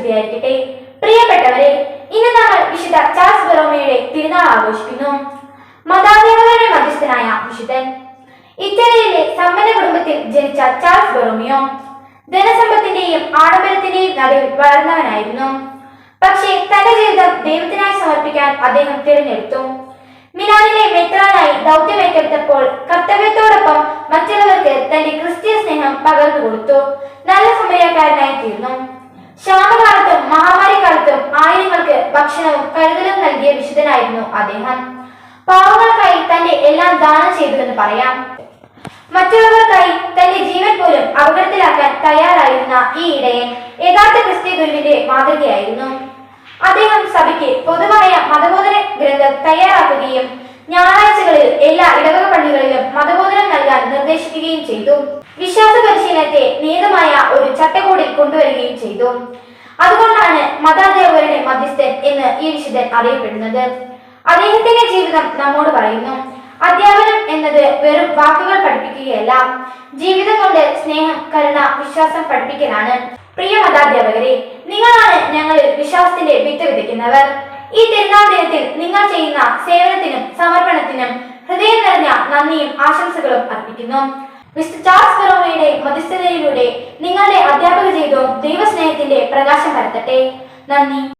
സ്തുതിയായിരിക്കട്ടെ. പ്രിയപ്പെട്ടവരെ, ഇന്ന് നമ്മൾ വിശുദ്ധ ചാൾസ് ബൊറോമിയോയുടെ തിരുനാൾ ആഘോഷിക്കുന്നു. മതാധ്യാപകരുടെ മധ്യസ്ഥനായ വിശുദ്ധൻ. ഇറ്റലിയിലെ സമ്പന്ന കുടുംബത്തിൽ ജനിച്ച ചാൾസ് ബൊറോമിയോ ധനസമ്പത്തിന്റെയും ആഡംബരത്തിന്റെയും നടുവിൽ വളർന്നവനായിരുന്നു. പക്ഷേ തന്റെ ജീവിതം ദൈവത്തിനായി സമർപ്പിക്കാൻ അദ്ദേഹം തിരഞ്ഞെടുത്തു. മിലാനിലെ മെത്രാനായി ദൗത്യമേറ്റെടുത്തപ്പോൾ കർത്തവ്യത്തോടൊപ്പം മറ്റുള്ളവർക്ക് തന്റെ ക്രിസ്തീയ സ്നേഹം പകർന്നു കൊടുത്തു. നല്ല സമരക്കാരനായി തീർന്നു. ക്ഷാമകാലത്തും മഹാമാരിക്കാലത്തും ആയിരങ്ങൾക്ക് ഭക്ഷണവും കരുതലും നൽകിയ വിശുദ്ധനായിരുന്നു അദ്ദേഹം. പാവങ്ങൾക്കായി തന്റെ എല്ലാം ദാനം ചെയ്തുവെന്ന് പറയാം. മറ്റുള്ളവർക്കായി തന്റെ ജീവൻ പോലും അപകടത്തിലാക്കാൻ തയ്യാറായിരുന്ന ഈ ഇടയൻ യഥാർത്ഥ ക്രിസ്തീയ ഗുരുവിന്റെ മാതൃകയായിരുന്നു. അദ്ദേഹം സഭയ്ക്ക് പൊതുവായ മതബോധന ഗ്രന്ഥം തയ്യാറാക്കുകയും ഞായറാഴ്ചകളിൽ എല്ലാ ഇടവക പള്ളികളിലും മതബോധനം നൽകാൻ നിർദ്ദേശിക്കുകയും ചെയ്തു. വിശ്വാസ പരിശീലനത്തെ നിയതമായ ഒരു ചട്ടക്കൂടിൽ കൊണ്ടുവരികയും ചെയ്തു. അതുകൊണ്ടാണ് മതാധ്യാപകരുടെ മധ്യസ്ഥൻ എന്ന് ഈ വിശുദ്ധൻ അറിയപ്പെടുന്നത്. അദ്ദേഹത്തിന്റെ ജീവിതം നമ്മോട് പറയുന്നു, അധ്യാപനം എന്നത് വെറും വാക്കുകൾ പഠിപ്പിക്കുകയല്ല, ജീവിതം കൊണ്ട് സ്നേഹം, കരുണ, വിശ്വാസം പഠിപ്പിക്കലാണ്. പ്രിയ മതാധ്യാപകരെ, നിങ്ങളാണ് ഞങ്ങളിൽ വിശ്വാസത്തിന്റെ വിത്ത് വിതയ്ക്കുന്നവർ. ഈ തിരുനാൾ ദിനത്തിൽ നിങ്ങൾ ചെയ്യുന്ന സേവനത്തിനും സമർപ്പണത്തിനും ഹൃദയം നിറഞ്ഞ നന്ദിയും ആശംസകളും അർപ്പിക്കുന്നു. വിശുദ്ധ ചാൾസ് ബൊറോമിയോയുടെ മധ്യസ്ഥതയിലൂടെ നിങ്ങളുടെ അധ്യാപക ജീവിതവും ദൈവസ്നേഹത്തിന്റെ പ്രകാശം പരത്തട്ടെ. നന്ദി.